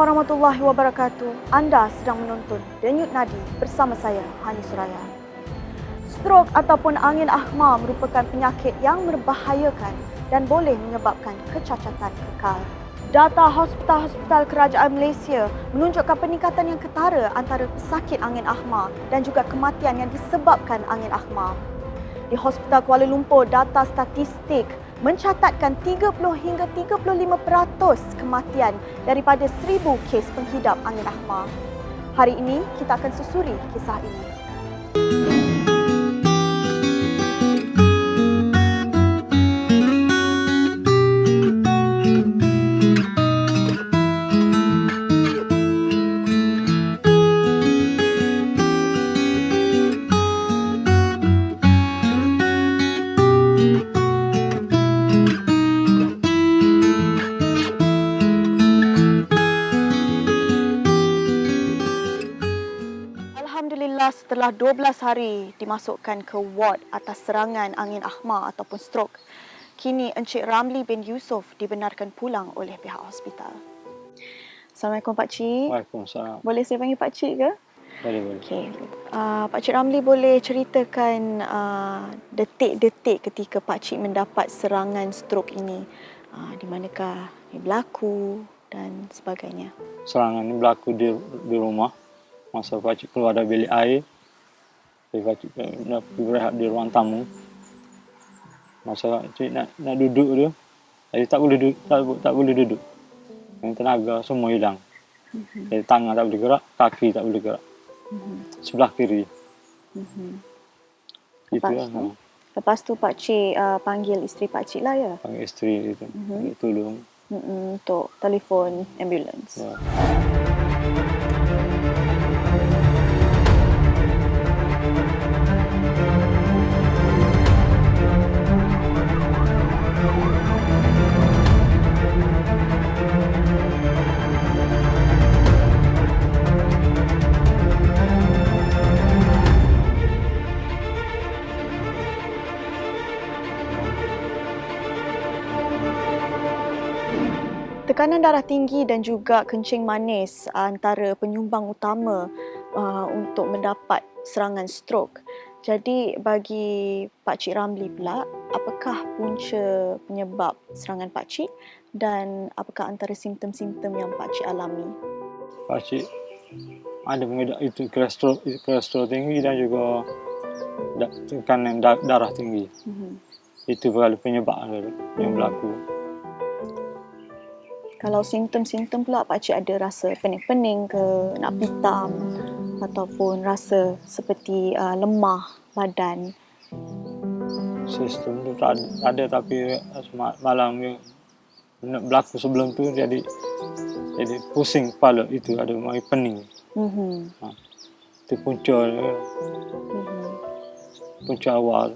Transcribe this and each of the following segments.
warahmatullahi wabarakatuh. Anda sedang menonton Denyut Nadi bersama saya, Hani Suraya. Strok ataupun angin ahma merupakan penyakit yang membahayakan dan boleh menyebabkan kecacatan kekal. Data hospital-hospital kerajaan Malaysia menunjukkan peningkatan yang ketara antara pesakit angin ahma dan juga kematian yang disebabkan angin ahma. Di Hospital Kuala Lumpur, data statistik mencatatkan 30 hingga 35% kematian daripada 1,000 kes penghidap angin ahma. Hari ini kita akan susuri kisah ini. Alhamdulillah, setelah 12 hari dimasukkan ke ward atas serangan angin ahma ataupun strok, kini Encik Ramli bin Yusof dibenarkan pulang oleh pihak hospital. Assalamualaikum Pak Cik. Waalaikumsalam. Boleh saya panggil Pak Cik ke? Boleh. Okey. Pak Cik Ramli boleh ceritakan detik-detik ketika Pak Cik mendapat serangan strok ini. Di manakah ia berlaku dan sebagainya? Serangan ini berlaku di rumah. Masa pakcik keluar dari bilik air, pakcik nak berehat di ruang tamu. Masa pakcik nak duduk tu, jadi tak boleh duduk. Yang tenaga semua hilang. Jadi tangan tak boleh gerak, kaki tak boleh gerak. Sebelah kiri. Itulah. Lepas tu Pak Cik panggil isteri Pak Cik lah ya? Panggil isteri itu, tolong. Untuk telefon ambulans. Ya. Tekanan darah tinggi dan juga kencing manis antara penyumbang utama untuk mendapat serangan strok. Jadi bagi Pak Cik Ramli pula, apakah punca penyebab serangan Pak Cik dan apakah antara simptom-simptom yang Pak Cik alami? Pakcik ada mengidap itu kolesterol tinggi dan juga tekanan darah tinggi. Itu berlalu penyebab yang berlaku. Kalau simptom-simptom pula Pak Cik ada rasa pening-pening ke, nak pitam ataupun rasa seperti lemah badan? Sistem tu tak ada, tapi malam berlaku sebelum tu jadi pusing kepala, itu ada mai pening. Itu punca awal.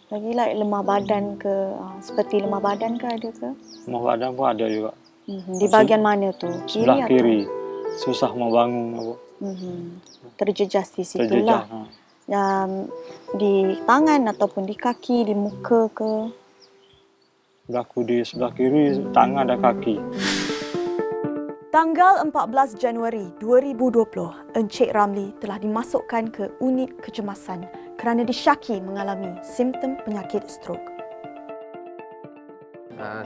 Lagi lemah badan ke, seperti lemah badan ke ada ke? Lemah badan pun ada juga. Di bahagian mana tu? Sebelah kiri. Susah mau bangun apa. Terjejas di situ lah. Di tangan ataupun di kaki, di muka ke? Berlaku di sebelah kiri, tangan dan kaki. Tanggal 14 Januari 2020, Encik Ramli telah dimasukkan ke unit kecemasan kerana disyaki mengalami simptom penyakit strok.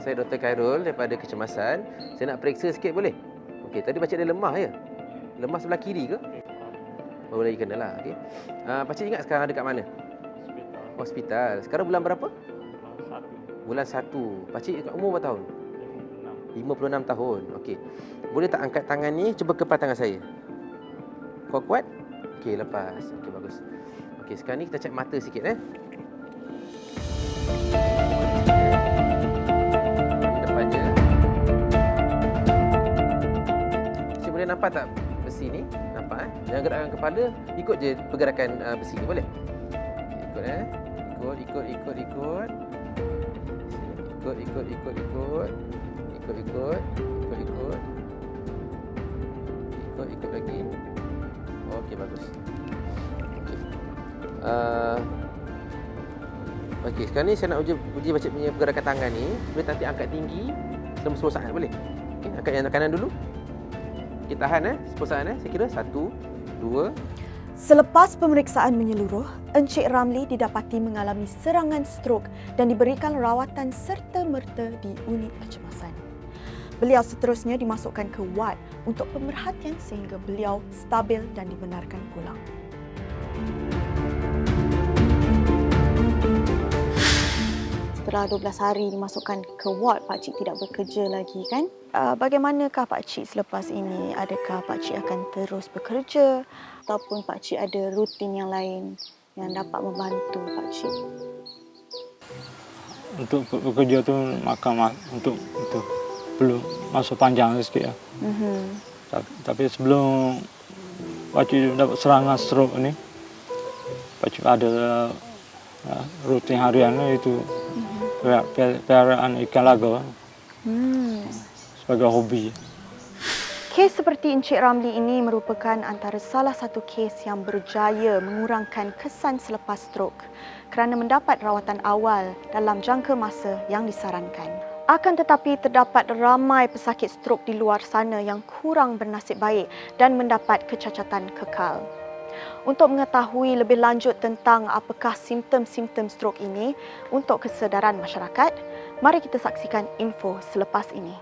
Saya Dr. Khairul daripada Kecemasan. Saya nak periksa sikit boleh? Okey, tadi pakcik ada lemah ya? Lemah sebelah kiri ke? Baru lagi kena lah. Okey. Pakcik ingat sekarang ada kat mana? Hospital. Sekarang bulan berapa? Bulan 1. Pakcik umur berapa tahun? 56 tahun. Okey. Boleh tak angkat tangan ni, cuba kepal tangan saya. Kuat-kuat? Okey, lepas. Okey, bagus. Okey, sekarang ni kita cek mata sikit Depannya. Cik boleh nampak tak besi ni? Nampak Jangan gerakkan kepala, ikut je pergerakan besi ni, boleh? Ikut. Ikut lagi. Okey, bagus. Okey, sekarang ni saya nak uji pakcik punya pergerakan tangan ni. Boleh nanti angkat tinggi selama 10 saat, boleh? Okey, angkat yang kanan dulu. Okey, tahan persoalan saya kira 1, 2. Selepas pemeriksaan menyeluruh, Encik Ramli didapati mengalami serangan strok dan diberikan rawatan serta-merta di unit kecemasan. Beliau seterusnya dimasukkan ke ward untuk pemerhatian sehingga beliau stabil dan dibenarkan pulang. Setelah 12 hari dimasukkan ke ward, Pakcik tidak bekerja lagi kan? Bagaimanakah Pakcik selepas ini? Adakah Pakcik akan terus bekerja ataupun Pakcik ada rutin yang lain yang dapat membantu Pakcik? Untuk bekerja tu makan untuk perlu masa panjang sikit lah. Tapi sebelum Pakcik dapat serangan stroke ni, Pakcik ada rutin harian itu peliharaan ikan laga sebagai hobi. Kes seperti Encik Ramli ini merupakan antara salah satu kes yang berjaya mengurangkan kesan selepas strok kerana mendapat rawatan awal dalam jangka masa yang disarankan. Akan tetapi terdapat ramai pesakit strok di luar sana yang kurang bernasib baik dan mendapat kecacatan kekal. Untuk mengetahui lebih lanjut tentang apakah simptom-simptom strok ini untuk kesedaran masyarakat, mari kita saksikan info selepas ini.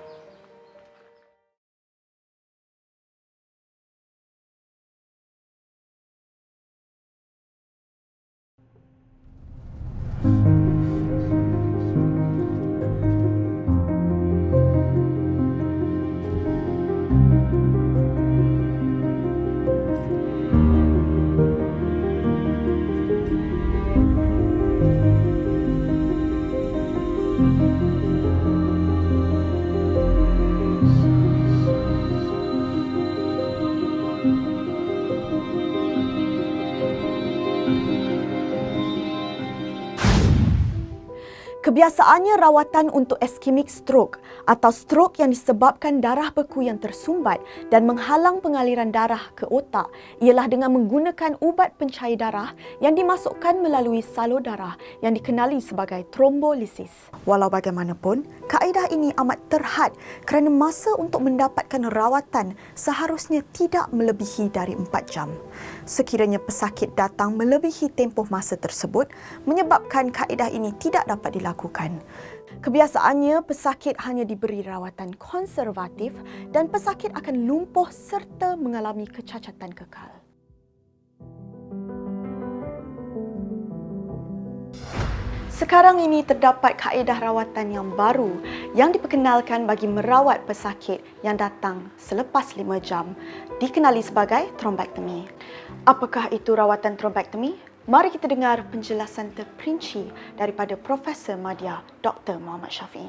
Kebiasaannya rawatan untuk iskemik stroke atau stroke yang disebabkan darah beku yang tersumbat dan menghalang pengaliran darah ke otak ialah dengan menggunakan ubat pencair darah yang dimasukkan melalui salur darah yang dikenali sebagai trombolisis. Walau bagaimanapun, kaedah ini amat terhad kerana masa untuk mendapatkan rawatan seharusnya tidak melebihi dari 4 jam. Sekiranya pesakit datang melebihi tempoh masa tersebut, menyebabkan kaedah ini tidak dapat dilakukan. Kebiasaannya, pesakit hanya diberi rawatan konservatif dan pesakit akan lumpuh serta mengalami kecacatan kekal. Sekarang ini terdapat kaedah rawatan yang baru yang diperkenalkan bagi merawat pesakit yang datang selepas 5 jam, dikenali sebagai trombektomi. Apakah itu rawatan trombektomi? Mari kita dengar penjelasan terperinci daripada Profesor Madya Dr. Muhammad Syafiee.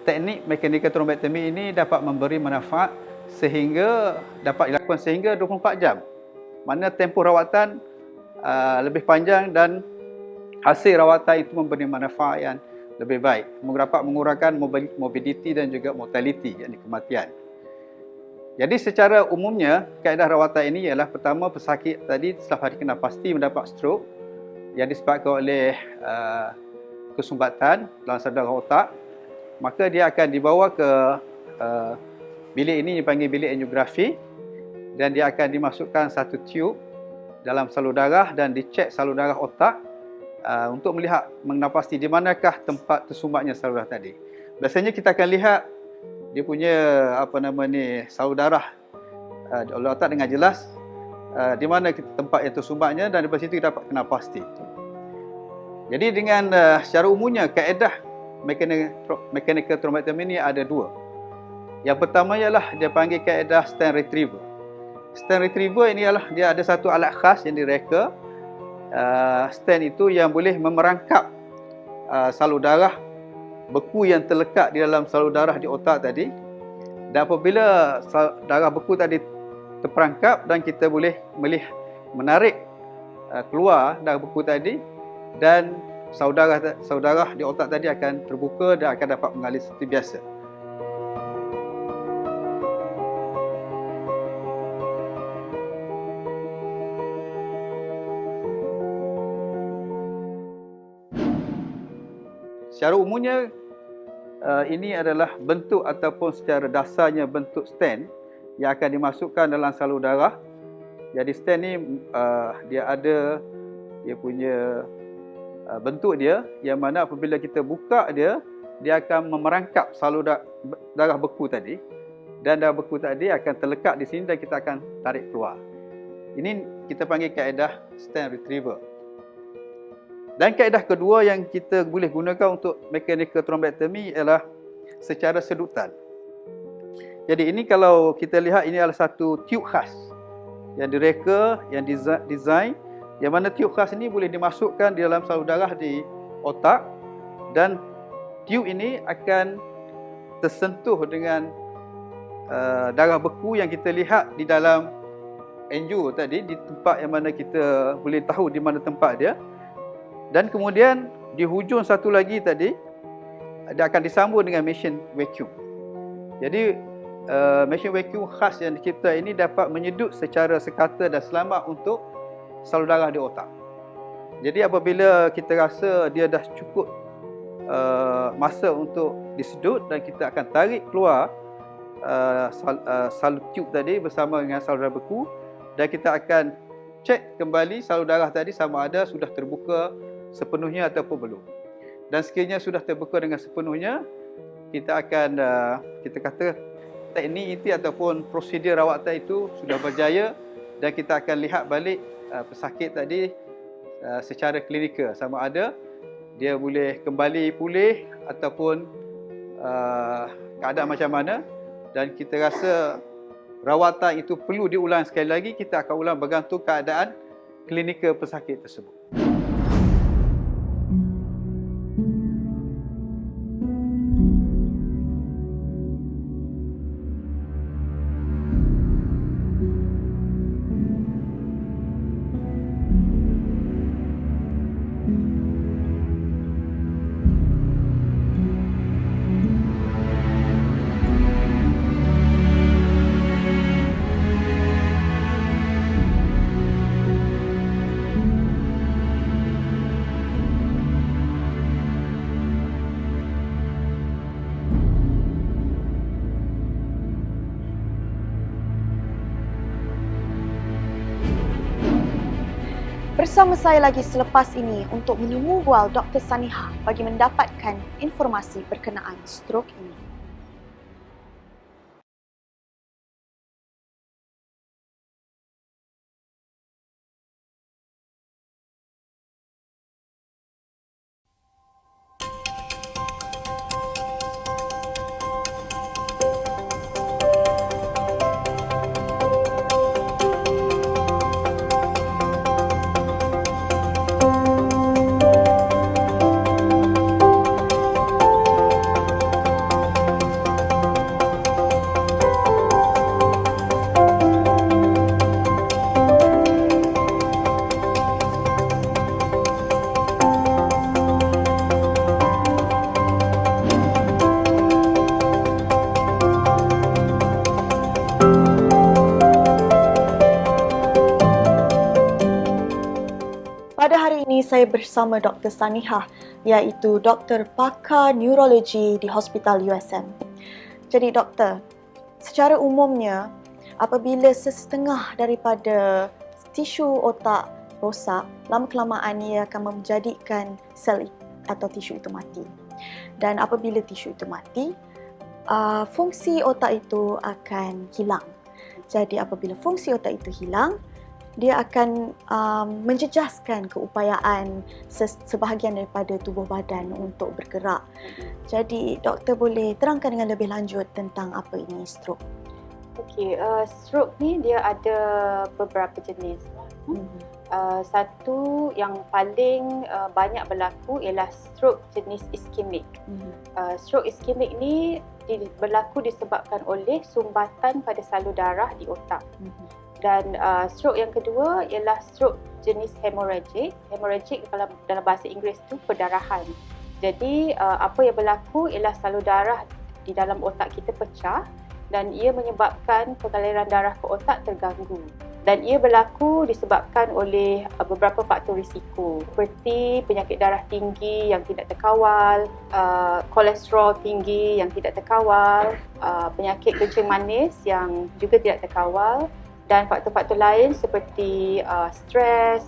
Teknik mekanikal trombektomi ini dapat memberi manfaat sehingga dapat dilakukan sehingga 24 jam. Mana tempoh rawatan lebih panjang dan hasil rawatan itu memberi manfaat yang lebih baik. Dapat mengurangkan morbiditi dan juga mortaliti, yakni kematian. Jadi secara umumnya, kaedah rawatan ini ialah pertama pesakit tadi setelah dikena pasti mendapat stroke yang disebabkan oleh kesumbatan dalam saluran otak, maka dia akan dibawa ke bilik ini dipanggil bilik angiografi dan dia akan dimasukkan satu tube dalam salur darah dan dicek salur darah otak untuk melihat mengenal pasti di manakah tempat tersumbatnya salur darah tadi. Biasanya kita akan lihat dia punya salur darah oleh otak dengan jelas di mana tempat yang tersumbatnya dan daripada situ kita dapat kenal pasti. Jadi dengan secara umumnya kaedah mechanical thrombectomy ini ada dua. Yang pertama ialah dia panggil kaedah stent retriever. Stent retriever ini ialah dia ada satu alat khas yang direka stent itu yang boleh memerangkap salur darah beku yang terlekat di dalam salur darah di otak tadi, dan apabila darah beku tadi terperangkap dan kita boleh menarik keluar darah beku tadi, dan salur darah di otak tadi akan terbuka dan akan dapat mengalir seperti biasa. Secara umumnya ini adalah bentuk ataupun secara dasarnya bentuk stent yang akan dimasukkan dalam salur darah. Jadi stent ni dia ada dia punya bentuk dia, yang mana apabila kita buka dia, dia akan memerangkap salur darah beku tadi, dan darah beku tadi akan terlekat di sini dan kita akan tarik keluar. Ini kita panggil kaedah stent retriever. Dan kaedah kedua yang kita boleh gunakan untuk mechanical thrombectomy ialah secara sedutan. Jadi ini kalau kita lihat, ini adalah satu tube khas yang direka, yang design, yang mana tube khas ini boleh dimasukkan di dalam salur darah di otak, dan tube ini akan tersentuh dengan darah beku yang kita lihat di dalam angio tadi, di tempat yang mana kita boleh tahu di mana tempat dia. Dan kemudian di hujung satu lagi tadi, dia akan disambung dengan mesin vacuum. Jadi mesin vacuum khas yang dicipta ini dapat menyedut secara sekata dan selamat untuk salur darah di otak. Jadi apabila kita rasa dia dah cukup masa untuk disedut, dan kita akan tarik keluar salur tube tadi bersama dengan salur darah beku, dan kita akan cek kembali salur darah tadi sama ada sudah terbuka sepenuhnya ataupun belum. Dan sekiranya sudah terbuka dengan sepenuhnya, kita akan kita kata teknik itu ataupun prosedur rawatan itu sudah berjaya, dan kita akan lihat balik pesakit tadi secara klinikal sama ada dia boleh kembali pulih ataupun keadaan macam mana. Dan kita rasa rawatan itu perlu diulang sekali lagi, kita akan ulang bergantung keadaan klinikal pesakit tersebut. Bersama saya lagi selepas ini untuk menemu bual Dr. Sanihah bagi mendapatkan informasi berkenaan strok ini. Pada hari ini saya bersama Dr. Sanihah, iaitu Doktor Pakar Neurologi di Hospital USM. Jadi doktor, secara umumnya apabila sesetengah daripada tisu otak rosak, lama-kelamaan ia akan menjadikan sel atau tisu itu mati. Dan apabila tisu itu mati, fungsi otak itu akan hilang. Jadi apabila fungsi otak itu hilang, dia akan menjejaskan keupayaan sebahagian daripada tubuh badan untuk bergerak. Jadi doktor boleh terangkan dengan lebih lanjut tentang apa ini stroke? Okey, stroke ni dia ada beberapa jenis. Satu yang paling banyak berlaku ialah stroke jenis iskemik. Stroke iskemik ni berlaku disebabkan oleh sumbatan pada salur darah di otak. Dan stroke yang kedua ialah stroke jenis hemorrhagic. Hemorrhagic dalam bahasa Inggeris tu perdarahan. Jadi apa yang berlaku ialah salur darah di dalam otak kita pecah dan ia menyebabkan pengaliran darah ke otak terganggu. dan ia berlaku disebabkan oleh beberapa faktor risiko seperti penyakit darah tinggi yang tidak terkawal, kolesterol tinggi yang tidak terkawal, penyakit kencing manis yang juga tidak terkawal dan faktor-faktor lain seperti stres,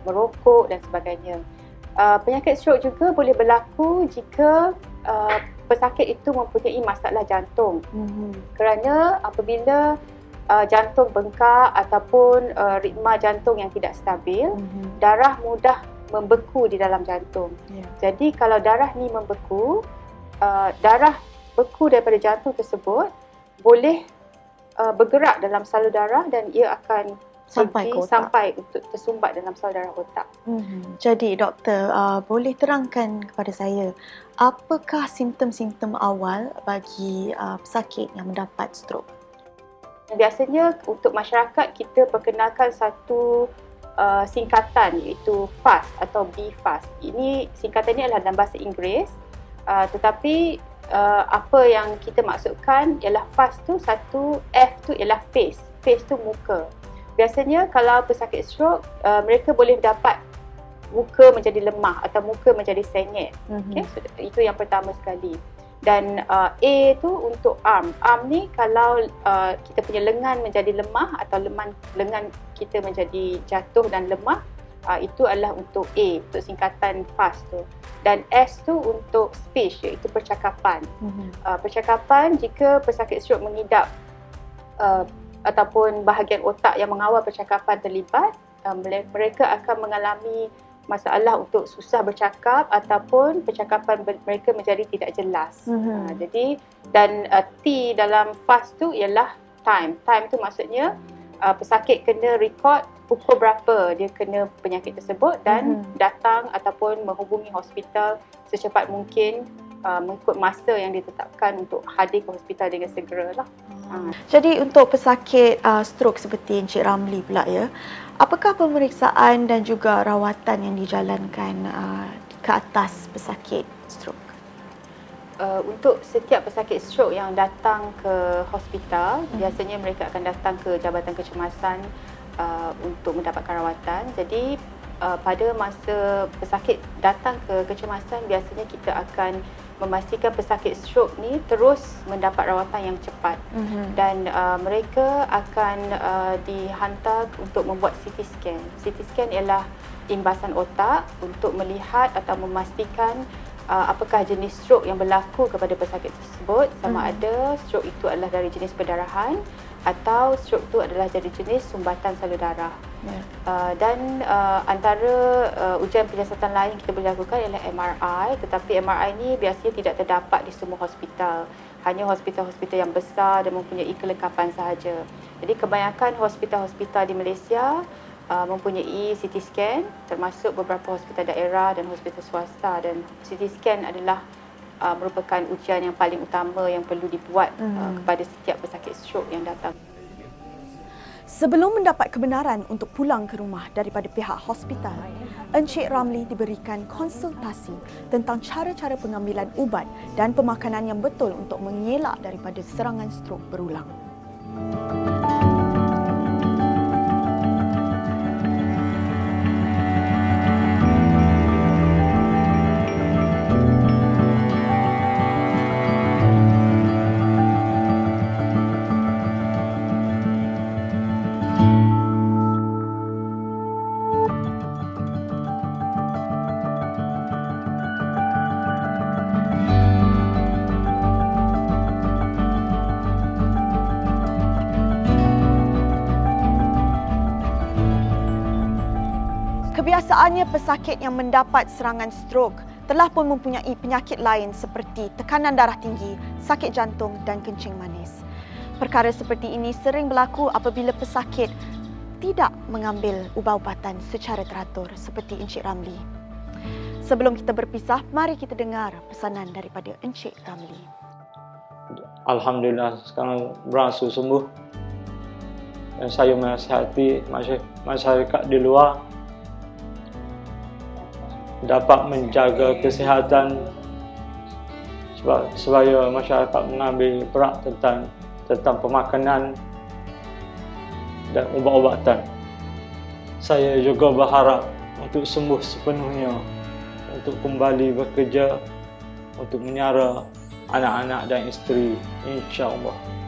merokok dan sebagainya. Penyakit stroke juga boleh berlaku jika pesakit itu mempunyai masalah jantung. Kerana apabila jantung bengkak ataupun ritma jantung yang tidak stabil, darah mudah membeku di dalam jantung. Jadi kalau darah ni membeku, darah beku daripada jantung tersebut boleh bergerak dalam salur darah dan ia akan Sampai ke otak. sampai untuk tersumbat dalam salur darah otak. Jadi doktor, boleh terangkan kepada saya apakah simptom-simptom awal bagi pesakit yang mendapat stroke? Biasanya untuk masyarakat kita perkenalkan satu singkatan iaitu FAST atau BFAST. Ini singkatan ini adalah dalam bahasa Inggeris, tetapi apa yang kita maksudkan ialah FAST tu satu, F tu ialah face tu muka. Biasanya kalau pesakit stroke mereka boleh dapat muka menjadi lemah atau muka menjadi sengit. Okay? So, itu yang pertama sekali. Dan A tu untuk arm. Arm ni kalau kita punya lengan menjadi lemah atau lengan kita menjadi jatuh dan lemah, itu adalah untuk A, untuk singkatan FAST tu. Dan S tu untuk speech, iaitu percakapan. Percakapan jika pesakit stroke mengidap ataupun bahagian otak yang mengawal percakapan terlibat, mereka akan mengalami masalah untuk susah bercakap ataupun percakapan mereka menjadi tidak jelas. Jadi dan T dalam FAST tu ialah time. Time tu maksudnya pesakit kena rekod pukul berapa dia kena penyakit tersebut dan datang ataupun menghubungi hospital secepat mungkin mengikut masa yang ditetapkan untuk hadir ke hospital dengan segera lah. Jadi untuk pesakit stroke seperti Encik Ramli pula ya, apakah pemeriksaan dan juga rawatan yang dijalankan ke atas pesakit stroke? Untuk setiap pesakit stroke yang datang ke hospital, biasanya mereka akan datang ke Jabatan Kecemasan untuk mendapatkan rawatan. Jadi pada masa pesakit datang ke kecemasan, biasanya kita akan memastikan pesakit stroke ni terus mendapat rawatan yang cepat dan mereka akan dihantar untuk membuat CT scan. CT scan ialah imbasan otak untuk melihat atau memastikan apakah jenis stroke yang berlaku kepada pesakit tersebut, sama ada stroke itu adalah dari jenis perdarahan atau stroke itu adalah dari jenis sumbatan salur darah. Dan antara ujian penyiasatan lain yang kita boleh lakukan ialah MRI, tetapi MRI ni biasanya tidak terdapat di semua hospital. Hanya hospital-hospital yang besar dan mempunyai kelengkapan sahaja. Jadi kebanyakan hospital-hospital di Malaysia mempunyai CT scan, termasuk beberapa hospital daerah dan hospital swasta, dan CT scan adalah merupakan ujian yang paling utama yang perlu dibuat kepada setiap pesakit stroke yang datang. Sebelum mendapat kebenaran untuk pulang ke rumah daripada pihak hospital, Encik Ramli diberikan konsultasi tentang cara-cara pengambilan ubat dan pemakanan yang betul untuk mengelak daripada serangan strok berulang. Kebiasaannya pesakit yang mendapat serangan strok telah pun mempunyai penyakit lain seperti tekanan darah tinggi, sakit jantung dan kencing manis. Perkara seperti ini sering berlaku apabila pesakit tidak mengambil ubat-ubatan secara teratur seperti Encik Ramli. Sebelum kita berpisah, mari kita dengar pesanan daripada Encik Ramli. Alhamdulillah sekarang beransur sembuh. Dan saya menasihati masyarakat di luar dapat menjaga kesihatan supaya masyarakat mengambil perak tentang pemakanan dan ubat-ubatan. Saya juga berharap untuk sembuh sepenuhnya, untuk kembali bekerja, untuk menyara anak-anak dan isteri, insya-Allah.